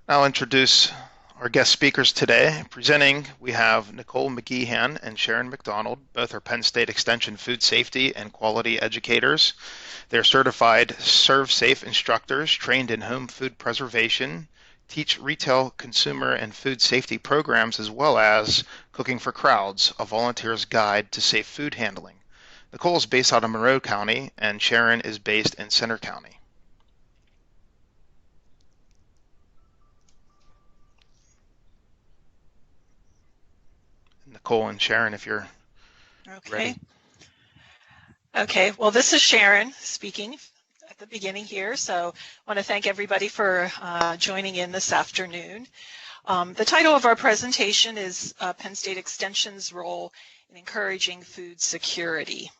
I'll introduce our guest speakers today. Presenting, we have Nicole McGeehan and Sharon McDonald. Both are Penn State Extension food safety and quality educators. They're certified ServSafe instructors trained in home food preservation, teach retail, consumer, and food safety programs, as well as Cooking for Crowds, a volunteer's guide to safe food handling. Nicole is based out of Monroe County, and Sharon is based in Center County. Nicole and Sharon, if you're Okay. ready. Okay. Well, this is Sharon speaking at the beginning here. So I want to thank everybody for joining in this afternoon. The title of our presentation is Penn State Extension's Role in Encouraging Food Security.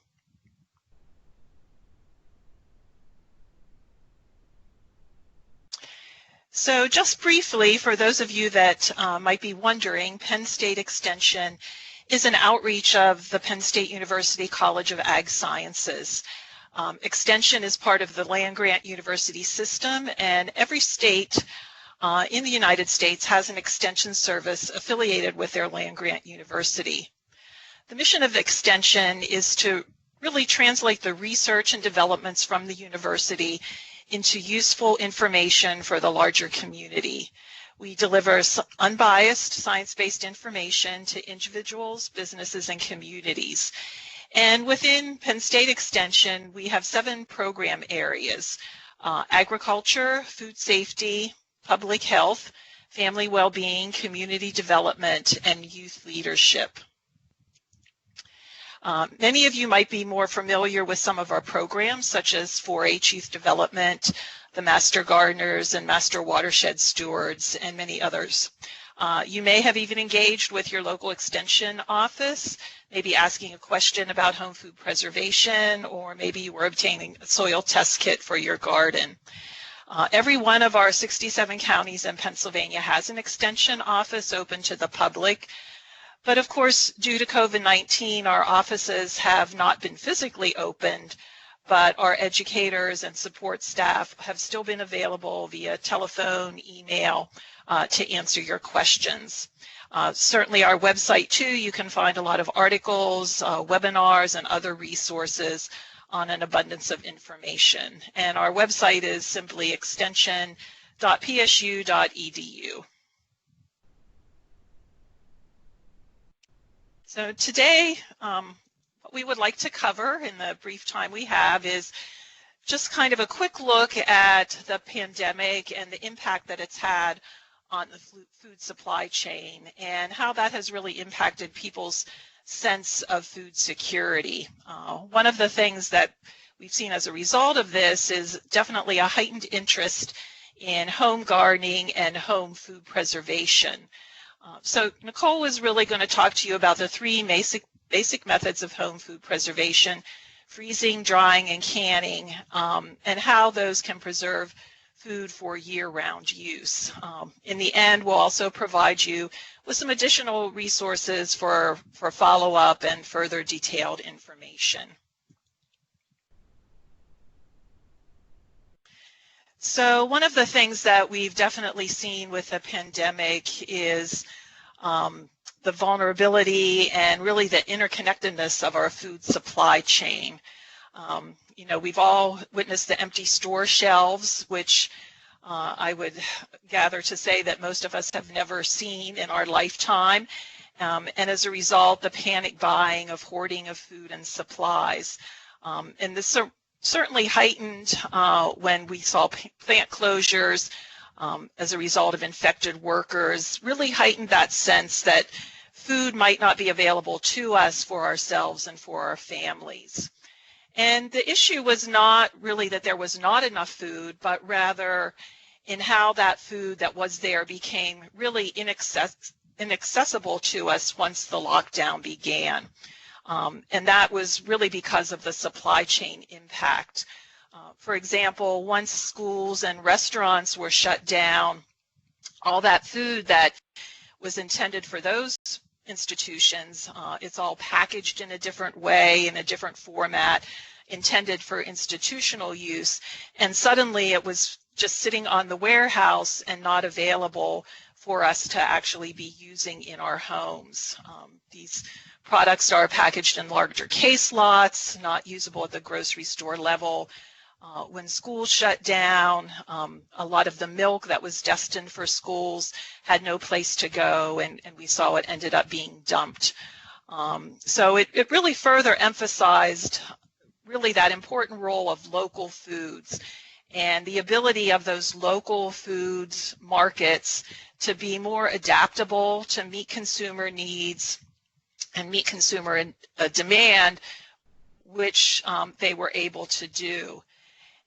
So just briefly, for those of you that might be wondering, Penn State Extension is an outreach of the Penn State University College of Ag Sciences. Extension is part of the land-grant university system, and every state in the United States has an extension service affiliated with their land-grant university. The mission of Extension is to really translate the research and developments from the university into useful information for the larger community. We deliver unbiased science-based information to individuals, businesses, and communities. And within Penn State Extension, we have 7 program areas: agriculture, food safety, public health, family well-being, community development, and youth leadership. Many of you might be more familiar with some of our programs, such as 4-H Youth Development, the Master Gardeners, and Master Watershed Stewards, and many others. You may have even engaged with your local extension office, maybe asking a question about home food preservation, or maybe you were obtaining a soil test kit for your garden. Every one of our 67 counties in Pennsylvania has an extension office open to the public. But of course, due to COVID-19, our offices have not been physically opened, but our educators and support staff have still been available via telephone, email, to answer your questions. Certainly our website too, you can find a lot of articles, webinars, and other resources on an abundance of information. And our website is simply extension.psu.edu. So today, what we would like to cover in the brief time we have is just kind of a quick look at the pandemic and the impact that it's had on the food supply chain and how that has really impacted people's sense of food security. One of the things that we've seen as a result of this is definitely a heightened interest in home gardening and home food preservation. So Nicole is really going to talk to you about the 3 basic methods of home food preservation: freezing, drying, and canning, and how those can preserve food for year-round use. In the end, we'll also provide you with some additional resources for follow-up and further detailed information. So one of the things that we've definitely seen with the pandemic is the vulnerability and really the interconnectedness of our food supply chain. You know, we've all witnessed the empty store shelves, which I would gather to say that most of us have never seen in our lifetime. And as a result, the panic buying of hoarding of food and supplies. And this certainly heightened when we saw plant closures as a result of infected workers, really heightened that sense that food might not be available to us for ourselves and for our families. And the issue was not really that there was not enough food, but rather in how that food that was there became really inaccessible to us once the lockdown began. And that was really because of the supply chain impact. For example, once schools and restaurants were shut down, all that food that was intended for those institutions, it's all packaged in a different way, in a different format, intended for institutional use, and suddenly it was just sitting on the warehouse and not available for us to actually be using in our homes. These products are packaged in larger case lots, not usable at the grocery store level. When schools shut down, a lot of the milk that was destined for schools had no place to go, and we saw it ended up being dumped. So it really further emphasized really that important role of local foods and the ability of those local foods markets to be more adaptable to meet consumer needs and meet consumer demand, which they were able to do.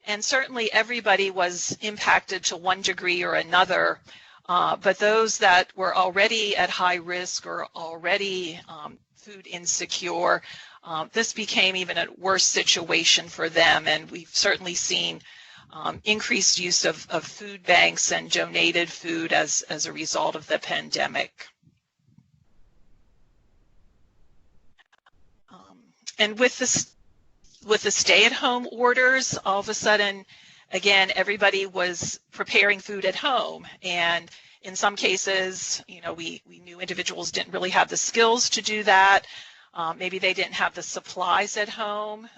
And certainly everybody was impacted to one degree or another, but those that were already at high risk or already food insecure, this became even a worse situation for them. And we've certainly seen increased use of food banks and donated food as a result of the pandemic. And with the stay-at-home orders, all of a sudden, again, everybody was preparing food at home. And in some cases, you know, we knew individuals didn't really have the skills to do that. Maybe they didn't have the supplies at home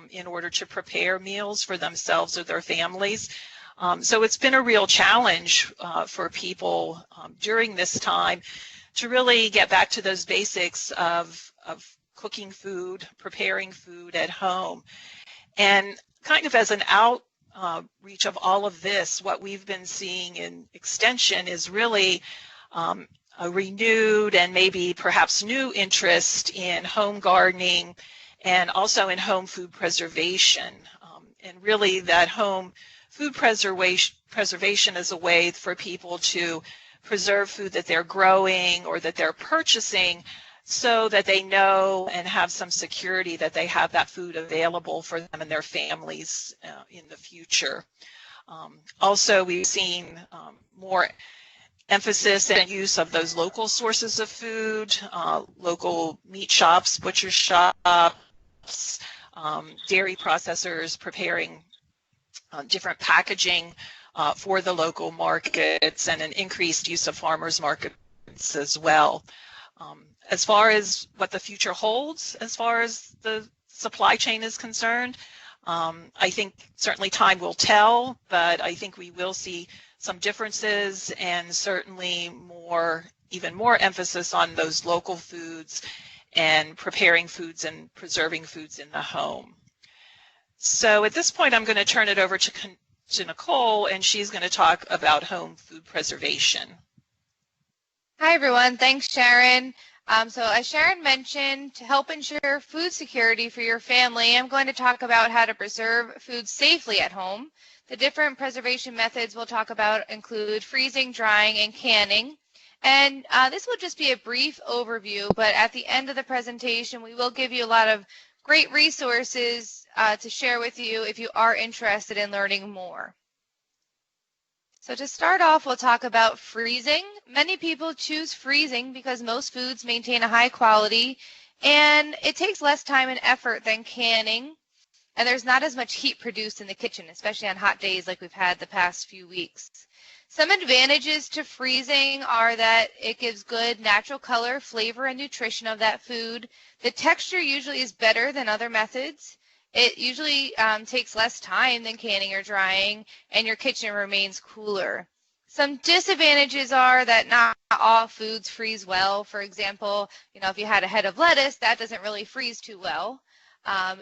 in order to prepare meals for themselves or their families. So it's been a real challenge for people during this time to really get back to those basics of cooking food, preparing food at home. And kind of as an outreach of all of this, what we've been seeing in Extension is really a renewed and maybe perhaps new interest in home gardening and also in home food preservation. And really that home food preservation is a way for people to preserve food that they're growing or that they're purchasing, so that they know and have some security that they have that food available for them and their families in the future. Also, we've seen more emphasis and use of those local sources of food, local meat shops, butcher shops, dairy processors preparing different packaging for the local markets, and an increased use of farmers markets as well. As far as what the future holds, as far as the supply chain is concerned, I think certainly time will tell, but I think we will see some differences and certainly even more emphasis on those local foods and preparing foods and preserving foods in the home. So at this point, I'm going to turn it over to Nicole, and she's going to talk about home food preservation. Hi, everyone. Thanks, Sharon. So as Sharon mentioned, to help ensure food security for your family, I'm going to talk about how to preserve food safely at home. The different preservation methods we'll talk about include freezing, drying, and canning. And this will just be a brief overview, but at the end of the presentation, we will give you a lot of great resources to share with you if you are interested in learning more. So to start off, we'll talk about freezing. Many people choose freezing because most foods maintain a high quality and it takes less time and effort than canning, and there's not as much heat produced in the kitchen, especially on hot days like we've had the past few weeks. Some advantages to freezing are that it gives good natural color, flavor, and nutrition of that food. The texture usually is better than other methods. It usually takes less time than canning or drying, and your kitchen remains cooler. Some disadvantages are that not all foods freeze well. For example, if you had a head of lettuce, that doesn't really freeze too well.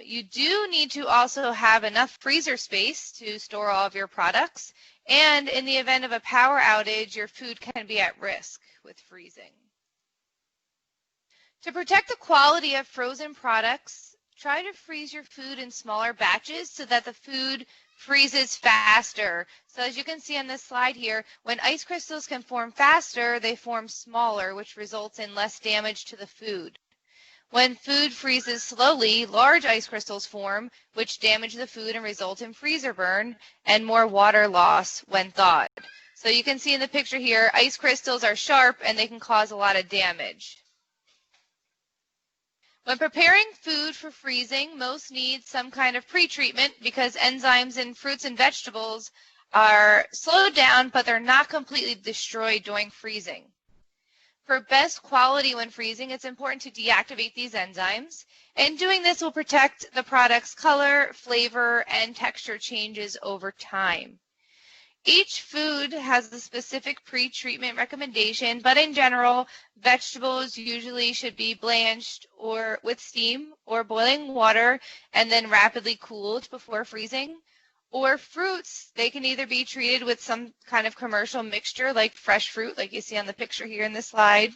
You do need to also have enough freezer space to store all of your products, and in the event of a power outage, your food can be at risk with freezing. To protect the quality of frozen products, try to freeze your food in smaller batches so that the food freezes faster. So as you can see on this slide here, when ice crystals can form faster, they form smaller, which results in less damage to the food. When food freezes slowly, large ice crystals form, which damage the food and result in freezer burn and more water loss when thawed. So you can see in the picture here, ice crystals are sharp and they can cause a lot of damage. When preparing food for freezing, most need some kind of pretreatment because enzymes in fruits and vegetables are slowed down, but they're not completely destroyed during freezing. For best quality when freezing, it's important to deactivate these enzymes, and doing this will protect the product's color, flavor, and texture changes over time. Each food has a specific pre-treatment recommendation, but in general, vegetables usually should be blanched or with steam or boiling water and then rapidly cooled before freezing. Or fruits, they can either be treated with some kind of commercial mixture like fresh fruit, like you see on the picture here in this slide,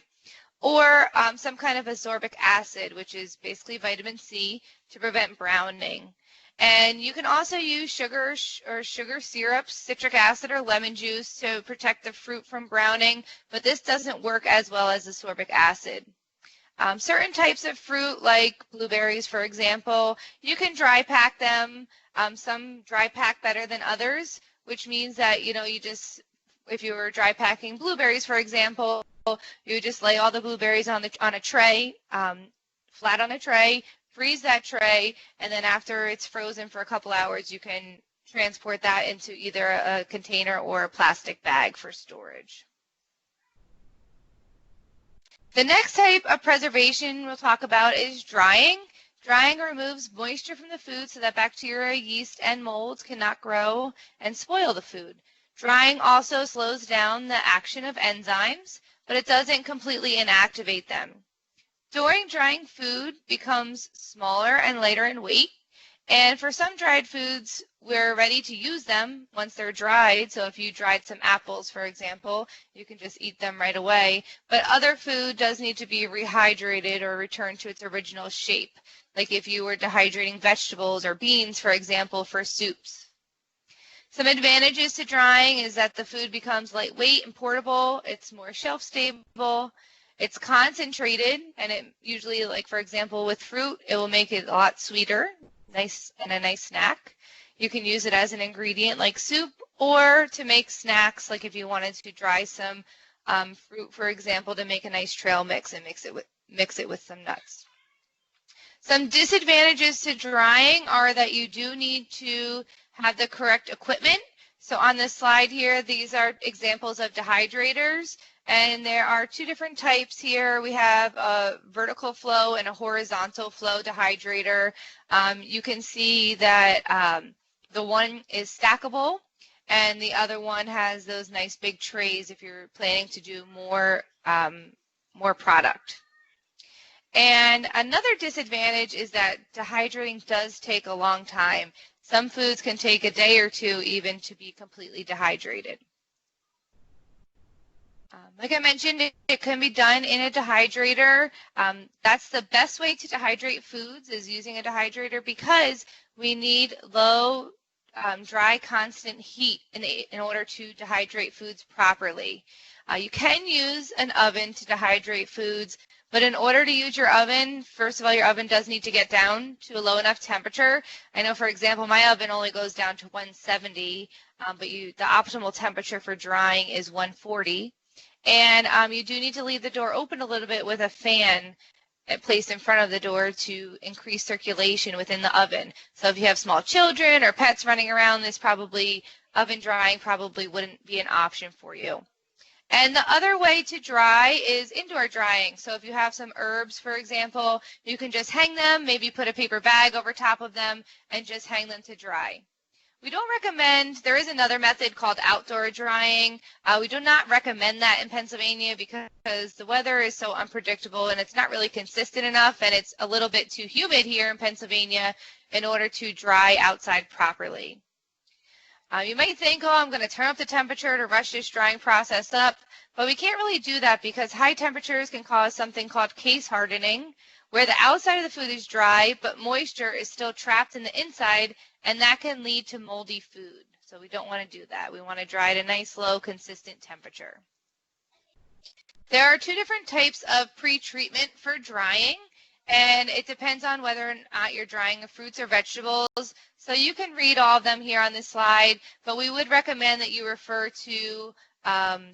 or some kind of ascorbic acid, which is basically vitamin C, to prevent browning. And you can also use sugar or sugar syrups, citric acid, or lemon juice to protect the fruit from browning, but this doesn't work as well as ascorbic acid. Certain types of fruit, like blueberries, for example, you can dry pack them. Some dry pack better than others, which means that, if you were dry packing blueberries, for example, you just lay all the blueberries on a tray, flat on a tray, freeze that tray, and then after it's frozen for a couple hours, you can transport that into either a container or a plastic bag for storage. The next type of preservation we'll talk about is drying. Drying removes moisture from the food so that bacteria, yeast, and molds cannot grow and spoil the food. Drying also slows down the action of enzymes, but it doesn't completely inactivate them. During drying, food becomes smaller and lighter in weight, and for some dried foods, we're ready to use them once they're dried. So if you dried some apples, for example, you can just eat them right away. But other food does need to be rehydrated or returned to its original shape, like if you were dehydrating vegetables or beans, for example, for soups. Some advantages to drying is that the food becomes lightweight and portable. It's more shelf stable. It's concentrated, and it usually, like for example, with fruit, it will make it a lot sweeter, nice and a nice snack. You can use it as an ingredient like soup, or to make snacks, like if you wanted to dry some fruit, for example, to make a nice trail mix and mix it with some nuts. Some disadvantages to drying are that you do need to have the correct equipment. So on this slide here, these are examples of dehydrators, and there are two different types here. We have a vertical flow and a horizontal flow dehydrator. You can see that the one is stackable, and the other one has those nice big trays if you're planning to do more product. And another disadvantage is that dehydrating does take a long time. Some foods can take a day or two even to be completely dehydrated. Like I mentioned, it can be done in a dehydrator. That's the best way to dehydrate foods, is using a dehydrator, because we need low, dry, constant heat in order to dehydrate foods properly. You can use an oven to dehydrate foods, but in order to use your oven, first of all, your oven does need to get down to a low enough temperature. I know, for example, my oven only goes down to 170, but the optimal temperature for drying is 140. And you do need to leave the door open a little bit with a fan placed in front of the door to increase circulation within the oven. So if you have small children or pets running around, oven drying probably wouldn't be an option for you. And the other way to dry is indoor drying. So if you have some herbs, for example, you can just hang them, maybe put a paper bag over top of them, and just hang them to dry. We don't recommend, there is another method called outdoor drying. We do not recommend that in Pennsylvania because the weather is so unpredictable and it's not really consistent enough, and it's a little bit too humid here in Pennsylvania in order to dry outside properly. You might think, oh, I'm going to turn up the temperature to rush this drying process up, but we can't really do that because high temperatures can cause something called case hardening, where the outside of the food is dry, but moisture is still trapped in the inside, and that can lead to moldy food. So we don't want to do that. We want to dry at a nice, low, consistent temperature. There are two different types of pre-treatment for drying, and it depends on whether or not you're drying the fruits or vegetables. So you can read all of them here on this slide, but we would recommend that you refer to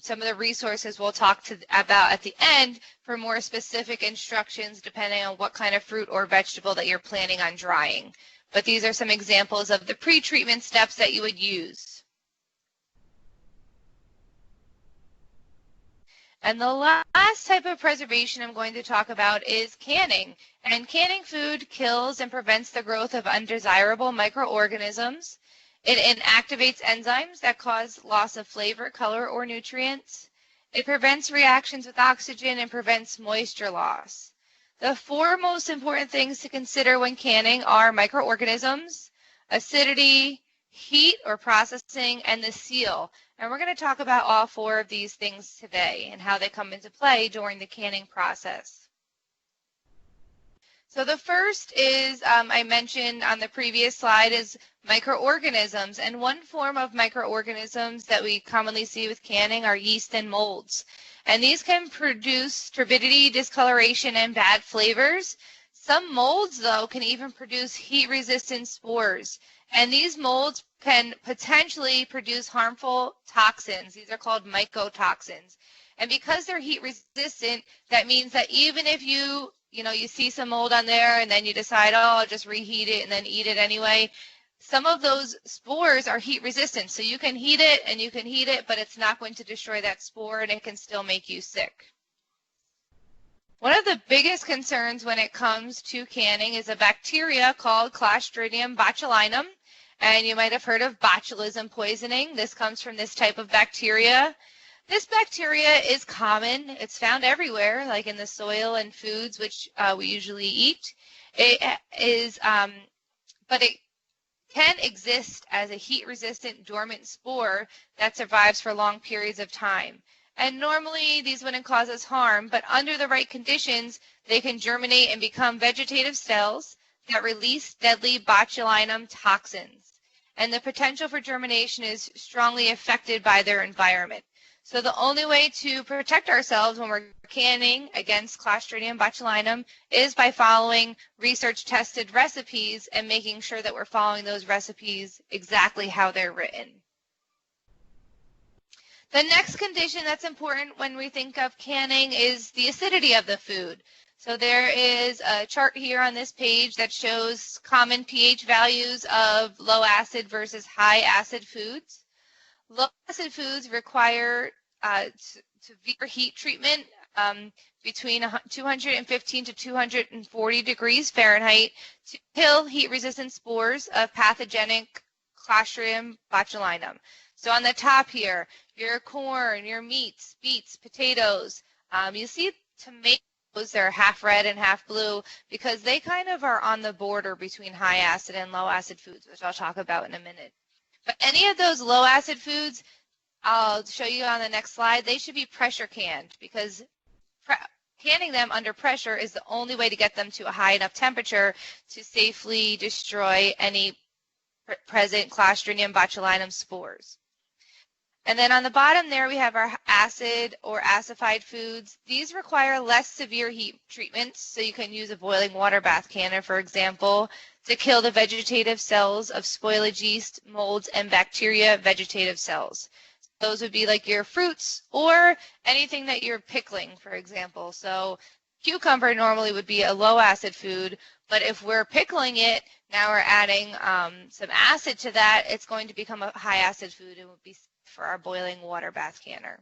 some of the resources we'll talk about at the end for more specific instructions depending on what kind of fruit or vegetable that you're planning on drying. But these are some examples of the pre-treatment steps that you would use. And the last type of preservation I'm going to talk about is canning. And canning food kills and prevents the growth of undesirable microorganisms. It inactivates enzymes that cause loss of flavor, color, or nutrients. It prevents reactions with oxygen and prevents moisture loss. The four most important things to consider when canning are microorganisms, acidity, heat or processing, and the seal. And we're going to talk about all four of these things today and how they come into play during the canning process. So the first is, I mentioned on the previous slide, is microorganisms. And one form of microorganisms that we commonly see with canning are yeast and molds. And these can produce turbidity, discoloration, and bad flavors. Some molds, though, can even produce heat-resistant spores. And these molds can potentially produce harmful toxins. These are called mycotoxins. And because they're heat resistant, that means that even if you see some mold on there and then you decide, oh, I'll just reheat it and then eat it anyway, some of those spores are heat resistant. So you can heat it and you can heat it, but it's not going to destroy that spore and it can still make you sick. One of the biggest concerns when it comes to canning is a bacteria called Clostridium botulinum. And you might have heard of botulism poisoning. This comes from this type of bacteria. This bacteria is common. It's found everywhere, like in the soil and foods, which we usually eat. But it can exist as a heat-resistant dormant spore that survives for long periods of time. And normally these wouldn't cause us harm, but under the right conditions, they can germinate and become vegetative cells that release deadly botulinum toxins. And the potential for germination is strongly affected by their environment. So the only way to protect ourselves when we're canning against Clostridium botulinum is by following research-tested recipes and making sure that we're following those recipes exactly how they're written. The next condition that's important when we think of canning is the acidity of the food. So there is a chart here on this page that shows common pH values of low acid versus high acid foods. Low acid foods require severe heat treatment between 215 to 240 degrees Fahrenheit to kill heat-resistant spores of pathogenic Clostridium botulinum. So on the top here, your corn, your meats, beets, potatoes, you see tomatoes. They're half red and half blue because they kind of are on the border between high acid and low acid foods, which I'll talk about in a minute. But any of those low acid foods, I'll show you on the next slide, they should be pressure canned because canning them under pressure is the only way to get them to a high enough temperature to safely destroy any present Clostridium botulinum spores. And then on the bottom there, we have our acid or acidified foods. These require less severe heat treatments, so you can use a boiling water bath canner, for example, to kill the vegetative cells of spoilage yeast, molds, and bacteria vegetative cells. Those would be like your fruits or anything that you're pickling, for example. So cucumber normally would be a low acid food, but if we're pickling it, now we're adding some acid to that, it's going to become a high acid food and would be for our boiling water bath canner.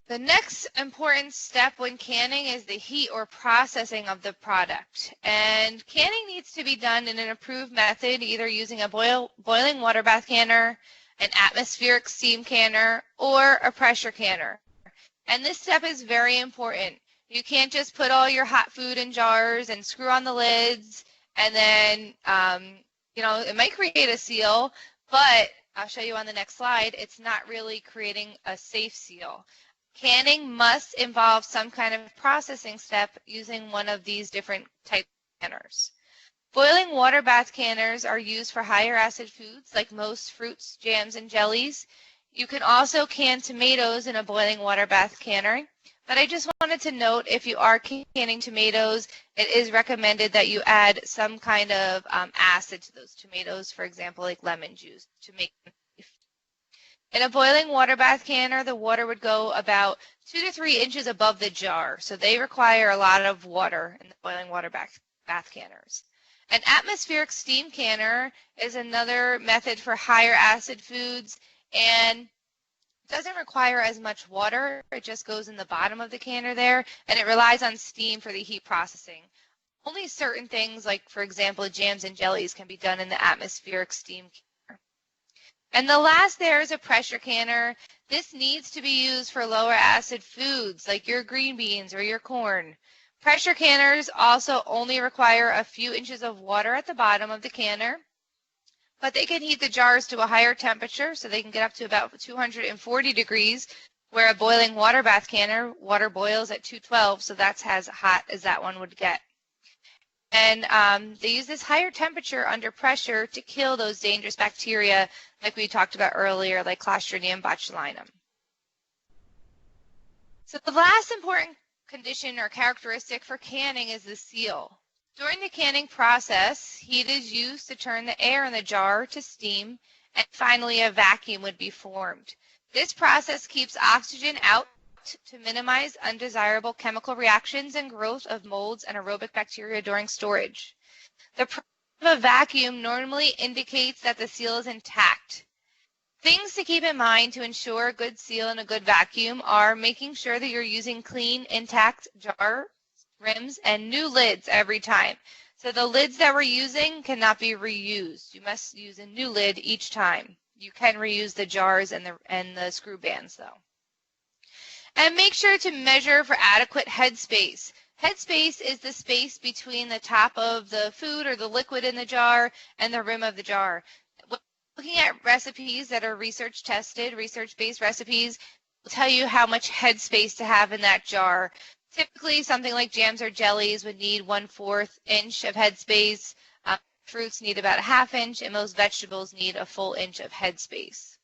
The next important step when canning is the heat or processing of the product. And canning needs to be done in an approved method, either using a boiling water bath canner, an atmospheric steam canner, or a pressure canner. And this step is very important. You can't just put all your hot food in jars and screw on the lids and then, it might create a seal, but I'll show you on the next slide, it's not really creating a safe seal. Canning must involve some kind of processing step using one of these different types of canners. Boiling water bath canners are used for higher acid foods like most fruits, jams, and jellies. You can also can tomatoes in a boiling water bath canner. But I just wanted to note, if you are canning tomatoes, it is recommended that you add some kind of acid to those tomatoes, for example, like lemon juice, to make them safe. In a boiling water bath canner, the water would go about 2 to 3 inches above the jar, so they require a lot of water in the boiling water bath canners. An atmospheric steam canner is another method for higher acid foods, and doesn't require as much water. It just goes in the bottom of the canner there, and it relies on steam for the heat processing. Only certain things, like for example, jams and jellies, can be done in the atmospheric steam canner. And the last there is a pressure canner. This needs to be used for lower acid foods like your green beans or your corn. Pressure canners also only require a few inches of water at the bottom of the canner, but they can heat the jars to a higher temperature, so they can get up to about 240 degrees, where a boiling water bath canner, water boils at 212, so that's as hot as that one would get. And they use this higher temperature under pressure to kill those dangerous bacteria like we talked about earlier, like Clostridium botulinum. So the last important condition or characteristic for canning is the seal. During the canning process, heat is used to turn the air in the jar to steam, and finally a vacuum would be formed. This process keeps oxygen out to minimize undesirable chemical reactions and growth of molds and aerobic bacteria during storage. The presence of a vacuum normally indicates that the seal is intact. Things to keep in mind to ensure a good seal and a good vacuum are making sure that you're using clean, intact jar rims and new lids every time. So the lids that we're using cannot be reused. You must use a new lid each time. You can reuse the jars and the screw bands though. And make sure to measure for adequate head space. Head space is the space between the top of the food or the liquid in the jar and the rim of the jar. Looking at recipes that are research tested, research-based recipes, will tell you how much head space to have in that jar. Typically, something like jams or jellies would need 1/4 inch of head space. Fruits need about a 1/2 inch, and most vegetables need a full inch of head space.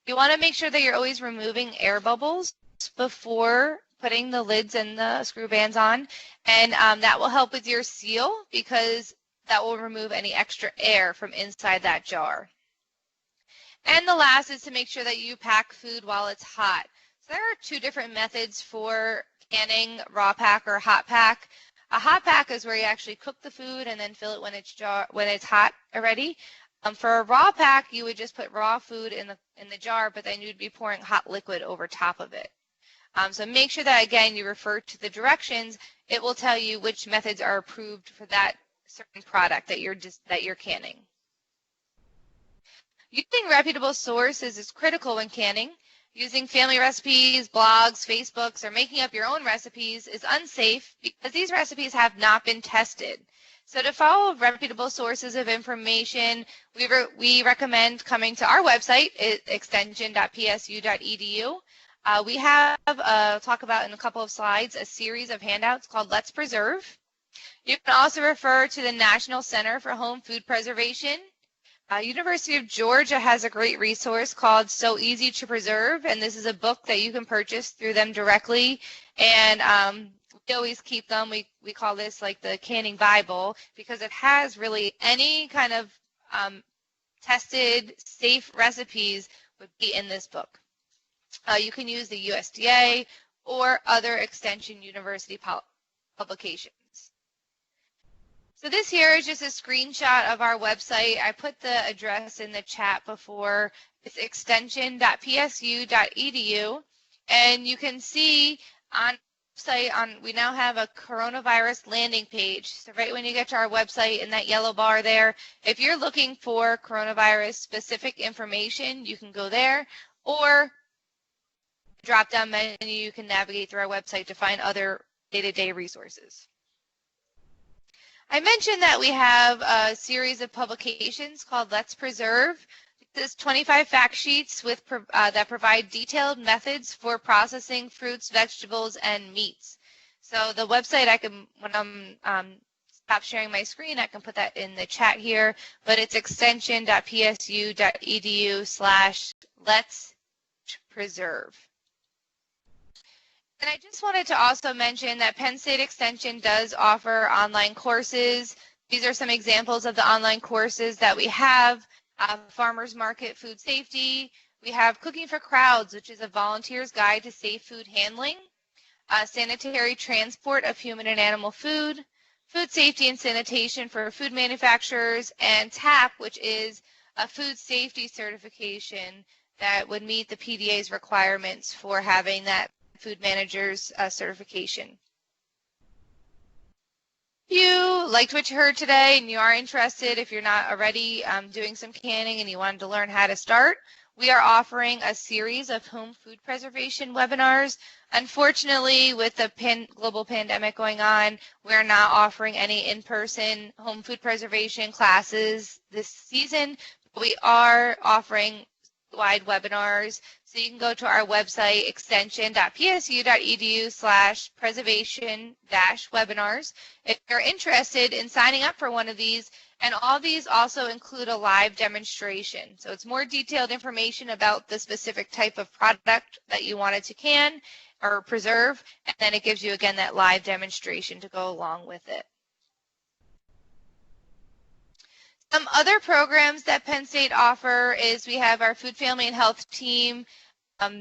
You want to make sure that you're always removing air bubbles before putting the lids and the screw bands on, and that will help with your seal because that will remove any extra air from inside that jar. And the last is to make sure that you pack food while it's hot. So there are two different methods for canning, raw pack or hot pack. A hot pack is where you actually cook the food and then fill it when it's hot already. For a raw pack, you would just put raw food in the jar, but then you'd be pouring hot liquid over top of it. So make sure that, again, you refer to the directions. It will tell you which methods are approved for that certain product that you're canning. Using reputable sources is critical when canning. Using family recipes, blogs, Facebooks, or making up your own recipes is unsafe because these recipes have not been tested. So to follow reputable sources of information, we recommend coming to our website, extension.psu.edu. We have, talk about in a couple of slides, a series of handouts called Let's Preserve. You can also refer to the National Center for Home Food Preservation. University of Georgia has a great resource called So Easy to Preserve, and this is a book that you can purchase through them directly. And we always keep them. We call this like the canning Bible because it has really any kind of tested, safe recipes would be in this book. You can use the USDA or other Extension University publications. So this here is just a screenshot of our website. I put the address in the chat before. It's extension.psu.edu, and you can see on the website, we now have a coronavirus landing page. So right when you get to our website in that yellow bar there, if you're looking for coronavirus specific information, you can go there, or drop-down menu, you can navigate through our website to find other day-to-day resources. I mentioned that we have a series of publications called Let's Preserve. This is 25 fact sheets that provide detailed methods for processing fruits, vegetables, and meats. So the website, when I'm stop sharing my screen, I can put that in the chat here, but it's extension.psu.edu/letspreserve. And I just wanted to also mention that Penn State Extension does offer online courses. These are some examples of the online courses that we have. Farmers Market Food Safety. We have Cooking for Crowds, which is a volunteer's guide to safe food handling. Sanitary transport of human and animal food. Food safety and sanitation for food manufacturers. And TAP, which is a food safety certification that would meet the PDA's requirements for having that food manager's certification. If you liked what you heard today and you are interested, if you're not already doing some canning and you wanted to learn how to start, we are offering a series of home food preservation webinars. Unfortunately, with the global pandemic going on, we are not offering any in-person home food preservation classes this season. We are offering wide webinars. So you can go to our website, extension.psu.edu/preservation-webinars. If you're interested in signing up for one of these, and all these also include a live demonstration. So it's more detailed information about the specific type of product that you wanted to can or preserve, and then it gives you, again, that live demonstration to go along with it. Some other programs that Penn State offer is we have our Food, Family, and Health team.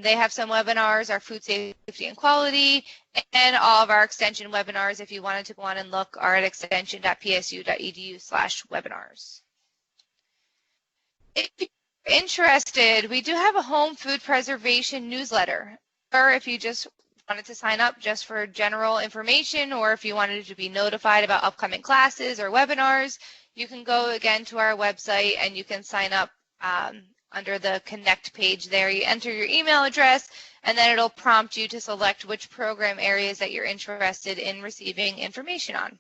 They have some webinars, our food safety and quality, and all of our extension webinars, if you wanted to go on and look, are at extension.psu.edu/webinars. If you're interested, we do have a home food preservation newsletter, or if you just wanted to sign up just for general information, or if you wanted to be notified about upcoming classes or webinars, you can go again to our website and you can sign up under the Connect page there. You enter your email address, and then it'll prompt you to select which program areas that you're interested in receiving information on.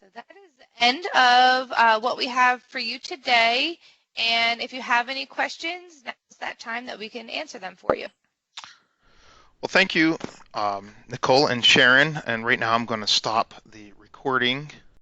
So that is the end of what we have for you today. And if you have any questions, now's that time that we can answer them for you. Well, thank you, Nicole and Sharon. And right now I'm going to stop the recording